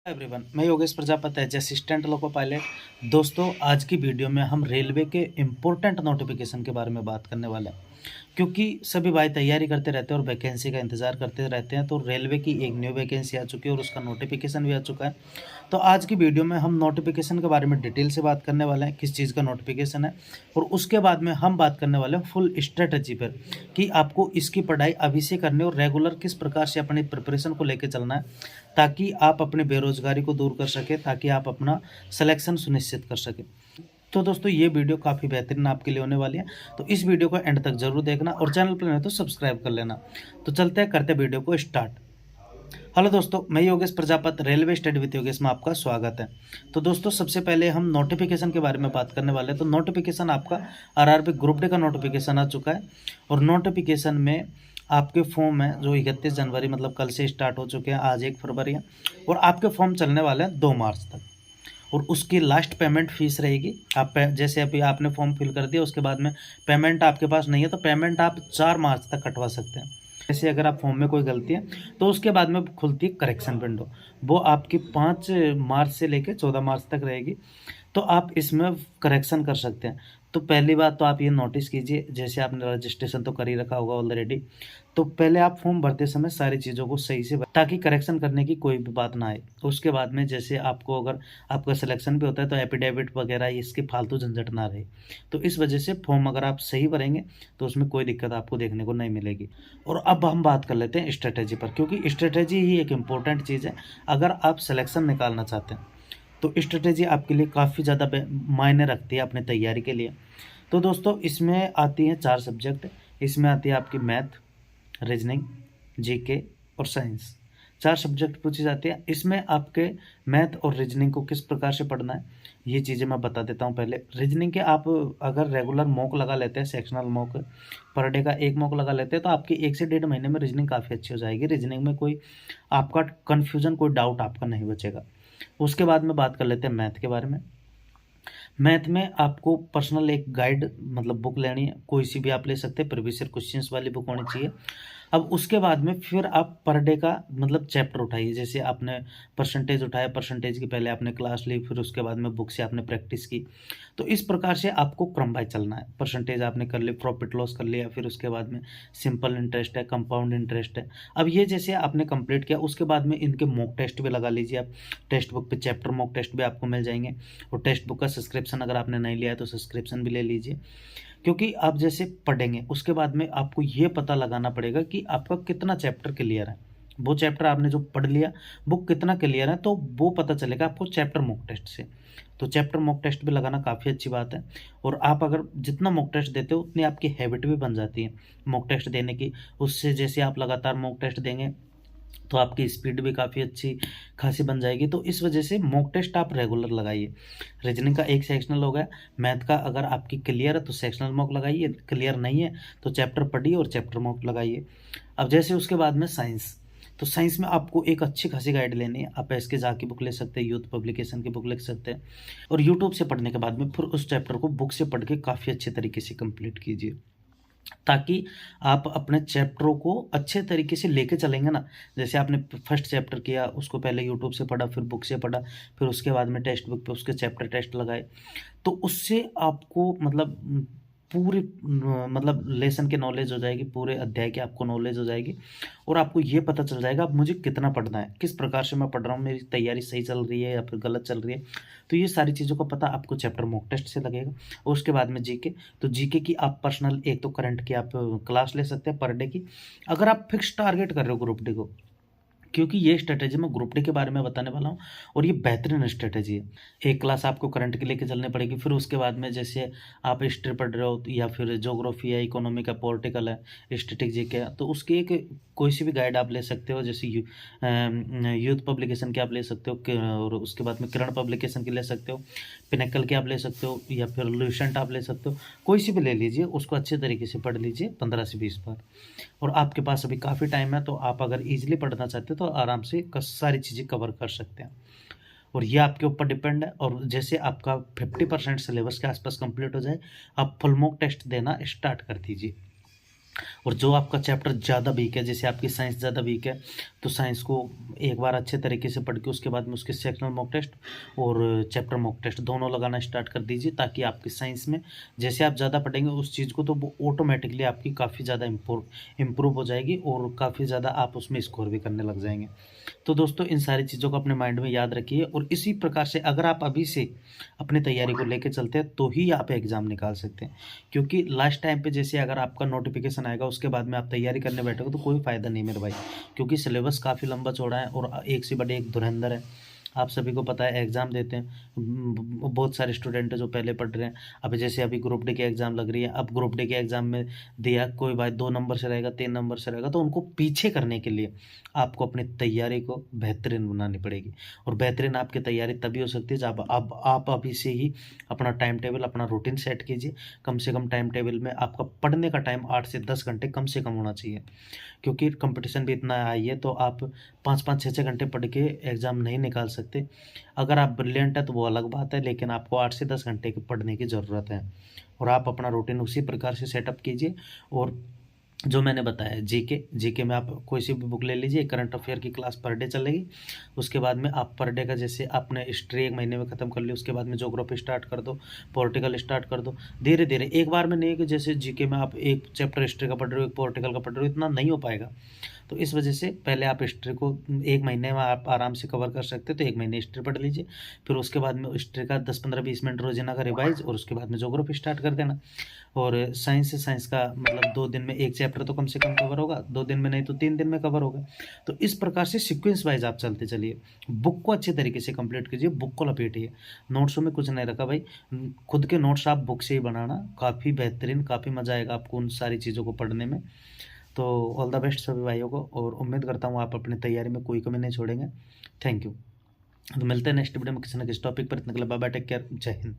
Everyone, मैं Yogesh Prajapati as assistant loco pilot. दोस्तों, आज की वीडियो में हम रेलवे के इम्पोर्टेंट नोटिफिकेशन के बारे में बात करने वाले हैं, क्योंकि सभी भाई तैयारी करते रहते हैं और वैकेंसी का इंतज़ार करते रहते हैं। तो रेलवे की एक न्यू वैकेंसी आ चुकी है और उसका नोटिफिकेशन भी आ चुका है। तो आज की वीडियो में हम नोटिफिकेशन के बारे में डिटेल से बात करने वाले हैं, किस चीज़ का नोटिफिकेशन है, और उसके बाद में हम बात करने वाले हैं फुल स्ट्रेटजी पर कि आपको इसकी पढ़ाई अभी से करनी और रेगुलर किस प्रकार से अपनी प्रिपरेशन को लेकर चलना है, ताकि आप अपनी बेरोजगारी को दूर कर सकें, ताकि आप अपना सिलेक्शन सुनिश्चित कर सकें। तो दोस्तों, ये वीडियो काफ़ी बेहतरीन आपके लिए होने वाली है, तो इस वीडियो को एंड तक जरूर देखना और चैनल पर नहीं तो सब्सक्राइब कर लेना। तो चलते हैं, करते वीडियो को स्टार्ट। हेलो दोस्तों, मैं Yogesh Prajapati, railway study with Yogesh में आपका स्वागत है। तो दोस्तों, सबसे पहले हम नोटिफिकेशन के बारे में बात करने वाले हैं। तो नोटिफिकेशन आपका आरआरबी ग्रुप डी का नोटिफिकेशन आ चुका है और नोटिफिकेशन में आपके फॉर्म है जो 31 जनवरी मतलब कल से स्टार्ट हो चुके हैं, आज 1 फरवरी है, और आपके फॉर्म चलने वाले हैं 2 मार्च तक। और उसकी लास्ट पेमेंट फीस रहेगी। आप जैसे अभी आपने फॉर्म फिल कर दिया, उसके बाद में पेमेंट आपके पास नहीं है तो पेमेंट आप 4 मार्च तक कटवा सकते हैं। जैसे अगर आप फॉर्म में कोई गलती है तो उसके बाद में खुलती है करेक्शन विंडो, वो आपकी 5 मार्च से लेकर 14 मार्च तक रहेगी। तो आप इसमें करेक्शन कर सकते हैं। तो पहली बात तो आप ये नोटिस कीजिए, जैसे आपने रजिस्ट्रेशन तो कर ही रखा होगा ऑलरेडी, तो पहले आप फॉर्म भरते समय सारी चीज़ों को सही से ताकि करेक्शन करने की कोई भी बात ना आए। उसके बाद में जैसे आपको अगर आपका सिलेक्शन भी होता है तो एफिडेविट वगैरह इसकी फालतू झंझट ना रहे। तो इस वजह से फॉर्म अगर आप सही भरेंगे तो उसमें कोई दिक्कत आपको देखने को नहीं मिलेगी। और अब हम बात कर लेते हैं स्ट्रेटेजी पर, क्योंकि स्ट्रेटेजी ही एक इम्पोर्टेंट चीज़ है अगर आप सिलेक्शन निकालना चाहते हैं। तो स्ट्रेटेजी आपके लिए काफ़ी ज़्यादा मायने रखती है अपनी तैयारी के लिए। तो दोस्तों, इसमें आती हैं 4 सब्जेक्ट। इसमें आती है आपकी मैथ, रीजनिंग, जीके और साइंस। 4 सब्जेक्ट पूछी जाती है। इसमें आपके मैथ और रीजनिंग को किस प्रकार से पढ़ना है ये चीज़ें मैं बता देता हूँ। पहले रीजनिंग के आप अगर रेगुलर मॉक लगा लेते हैं, सेक्शनल मॉक पर डे का 1 मॉक लगा लेते हैं, तो आपकी 1 से 1.5 महीने में रीजनिंग काफ़ी अच्छी हो जाएगी। रीजनिंग में कोई आपका कन्फ्यूजन, कोई डाउट आपका नहीं बचेगा। उसके बाद में बात कर लेते हैं मैथ के बारे में। मैथ में आपको पर्सनल एक गाइड मतलब बुक लेनी है, कोई सी भी आप ले सकते हैं, प्रीवियस ईयर क्वेश्चंस वाली बुक होनी चाहिए। अब उसके बाद में फिर आप पर डे का मतलब चैप्टर उठाइए। जैसे आपने परसेंटेज उठाया, परसेंटेज की पहले आपने क्लास ली, फिर उसके बाद में बुक से आपने प्रैक्टिस की। तो इस प्रकार से आपको क्रम वाइज चलना है। परसेंटेज आपने कर ली, प्रॉफिट लॉस कर लिया, फिर उसके बाद में सिंपल इंटरेस्ट है, कंपाउंड इंटरेस्ट है। अब ये जैसे आपने कंप्लीट किया, उसके बाद में इनके मॉक टेस्ट भी लगा लीजिए आप। टेक्स्ट बुक पे चैप्टर मॉक टेस्ट भी आपको मिल जाएंगे, और टेक्स्ट बुक का सब्सक्रिप्शन अगर आपने नहीं लिया है तो सब्सक्रिप्शन भी ले लीजिए। क्योंकि आप जैसे पढ़ेंगे उसके बाद में आपको ये पता लगाना पड़ेगा कि आपका कितना चैप्टर क्लियर है। वो चैप्टर आपने जो पढ़ लिया वो कितना क्लियर है, तो वो पता चलेगा आपको चैप्टर मॉक टेस्ट से। तो चैप्टर मॉक टेस्ट भी लगाना काफ़ी अच्छी बात है। और आप अगर जितना मॉक टेस्ट देते हो उतनी आपकी हैबिट भी बन जाती है मॉक टेस्ट देने की। उससे जैसे आप लगातार मॉक टेस्ट देंगे तो आपकी स्पीड भी काफ़ी अच्छी खासी बन जाएगी। तो इस वजह से मॉक टेस्ट आप रेगुलर लगाइए। रीजनिंग का एक सेक्शनल हो गया, मैथ का अगर आपकी क्लियर है तो सेक्शनल मॉक लगाइए, क्लियर नहीं है तो चैप्टर पढ़िए और चैप्टर मॉक लगाइए। अब जैसे उसके बाद में साइंस, तो साइंस में आपको एक अच्छी खासी गाइड लेनी है। आप एस के झा की बुक ले सकते हैं, यूथ पब्लिकेशन की बुक ले सकते हैं, और यूट्यूब से पढ़ने के बाद में फिर उस चैप्टर को बुक से पढ़ के काफ़ी अच्छे तरीके से कंप्लीट कीजिए, ताकि आप अपने चैप्टरों को अच्छे तरीके से लेके चलेंगे ना। जैसे आपने फर्स्ट चैप्टर किया, उसको पहले यूट्यूब से पढ़ा, फिर बुक से पढ़ा, फिर उसके बाद में टेक्स्ट बुक पे उसके चैप्टर टेस्ट लगाए, तो उससे आपको मतलब पूरी मतलब लेसन की नॉलेज हो जाएगी, पूरे अध्याय की आपको नॉलेज हो जाएगी, और आपको ये पता चल जाएगा अब मुझे कितना पढ़ना है, किस प्रकार से मैं पढ़ रहा हूँ, मेरी तैयारी सही चल रही है या फिर गलत चल रही है। तो ये सारी चीज़ों का पता आपको चैप्टर मॉक टेस्ट से लगेगा। और उसके बाद में जीके, तो जीके की आप पर्सनल एक तो करंट की आप क्लास ले सकते हैं पर डे की, अगर आप फिक्स टारगेट कर रहे हो ग्रुप डी को, क्योंकि ये स्ट्रेटेजी मैं ग्रुप डी के बारे में बताने वाला हूँ और ये बेहतरीन स्ट्रेटेजी है। एक क्लास आपको करंट की लेके चलनी पड़ेगी, फिर उसके बाद में जैसे आप हिस्ट्री पढ़ रहे हो या फिर ज्योग्राफी है, इकोनॉमिक है, पॉलिटिकल है, स्ट्रेटेजिक है, तो उसकी एक कोई सी भी गाइड आप ले सकते हो। जैसे यूथ पब्लिकेशन की आप ले सकते हो, और उसके बाद में किरण पब्लिकेशन की ले सकते हो, पिनेकल की आप ले सकते हो, या फिर लुसेंट आप ले सकते हो। कोई सी भी ले लीजिए, उसको अच्छे तरीके से पढ़ लीजिए 15 से 20 बार। और आपके पास अभी काफ़ी टाइम है, तो आप अगर ईजिली पढ़ना चाहते हो तो आराम से सारी चीज़ें कवर कर सकते हैं। और ये आपके ऊपर डिपेंड है। और जैसे आपका 50% सिलेबस के आसपास कंप्लीट हो जाए, आप फुल मॉक टेस्ट देना स्टार्ट कर दीजिए। और जो आपका चैप्टर ज़्यादा वीक है, जैसे आपकी साइंस ज़्यादा वीक है, तो साइंस को एक बार अच्छे तरीके से पढ़ के उसके बाद में उसके सेक्शनल मॉक टेस्ट और चैप्टर मॉक टेस्ट दोनों लगाना स्टार्ट कर दीजिए, ताकि आपकी साइंस में जैसे आप ज़्यादा पढ़ेंगे उस चीज़ को, तो वो ऑटोमेटिकली आपकी काफ़ी ज़्यादा इम्प्रूव हो जाएगी और काफ़ी ज़्यादा आप उसमें स्कोर भी करने लग जाएंगे। तो दोस्तों इन सारी चीज़ों को अपने माइंड में याद रखिए, और इसी प्रकार से अगर आप अभी से अपनी तैयारी को लेकर चलते हैं तो ही आप एग्ज़ाम निकाल सकते हैं। क्योंकि लास्ट टाइम पे जैसे अगर आपका नोटिफिकेशन आएगा उसके बाद में आप तैयारी करने बैठोगे तो कोई फ़ायदा नहीं मेरे भाई, क्योंकि सिलेबस काफ़ी लंबा चौड़ा है और एक से बड़े एक धुरंधर है। आप सभी को पता है एग्ज़ाम देते हैं, बहुत सारे स्टूडेंट हैं जो पहले पढ़ रहे हैं। अब जैसे अभी ग्रुप डी की एग्ज़ाम लग रही है, अब ग्रुप डी के एग्ज़ाम में दिया कोई भाई 2 नंबर से रहेगा, 3 नंबर से रहेगा, तो उनको पीछे करने के लिए आपको अपनी तैयारी को बेहतरीन बनानी पड़ेगी। और बेहतरीन आपकी तैयारी तभी हो सकती है जब आप अभी से ही अपना टाइम टेबल, अपना रूटीन सेट कीजिए। कम से कम टाइम टेबल में आपका पढ़ने का टाइम 8 से 10 घंटे कम से कम होना चाहिए, क्योंकि कंपटीशन भी इतना हाई है। तो आप 5-5, 6-6 घंटे पढ़ के एग्ज़ाम नहीं निकाल सकते। अगर आप ब्रिलियंट है तो वो अलग बात है, लेकिन आपको 8 से 10 घंटे की पढ़ने की ज़रूरत है, और आप अपना रूटीन उसी प्रकार से सेटअप कीजिए। और जो मैंने बताया जीके में आप कोई सी भी बुक ले लीजिए, करंट अफेयर की क्लास पर डे चलेगी। उसके बाद में आप पर डे का जैसे आपने हिस्ट्री 1 महीने में ख़त्म कर ली, उसके बाद में ज्योग्राफी स्टार्ट कर दो, पॉलिटिकल स्टार्ट कर दो। धीरे धीरे एक बार में नहीं है कि जैसे जीके में आप एक चैप्टर हिस्ट्री का पढ़ रहे हो, एक पॉलिटिकल का पढ़ रहे हो, इतना नहीं हो पाएगा। तो इस वजह से पहले आप हिस्ट्री को 1 महीने में आप आराम से कवर कर सकते हो, तो 1 महीने हिस्ट्री पढ़ लीजिए। फिर उसके बाद में हिस्ट्री का 10-15-20 मिनट रोजाना का रिवाइज, और उसके बाद में ज्योग्राफी स्टार्ट कर देना। और साइंस का मतलब 2 दिन में 1 चैप्टर तो कम से कम कवर होगा, 2 दिन में नहीं तो 3 दिन में कवर होगा। तो इस प्रकार से सीक्वेंस वाइज आप चलते चलिए। बुक को अच्छे तरीके से कंप्लीट कीजिए, बुक को लपेटिए, नोट्सों में कुछ नहीं रखा भाई। खुद के नोट्स आप बुक से ही बनाना, काफ़ी बेहतरीन, काफ़ी मज़ा आएगा आपको उन सारी चीज़ों को पढ़ने में। तो ऑल द बेस्ट सभी भाइयों को, और उम्मीद करता हूँ आप अपनी तैयारी में कोई कमी नहीं छोड़ेंगे। Thank you. तो मिलते हैं नेक्स्ट वीडियो में किसी न किसी टॉपिक पर। इतने के लिए बाय बाय, टेक केयर, जय हिंद।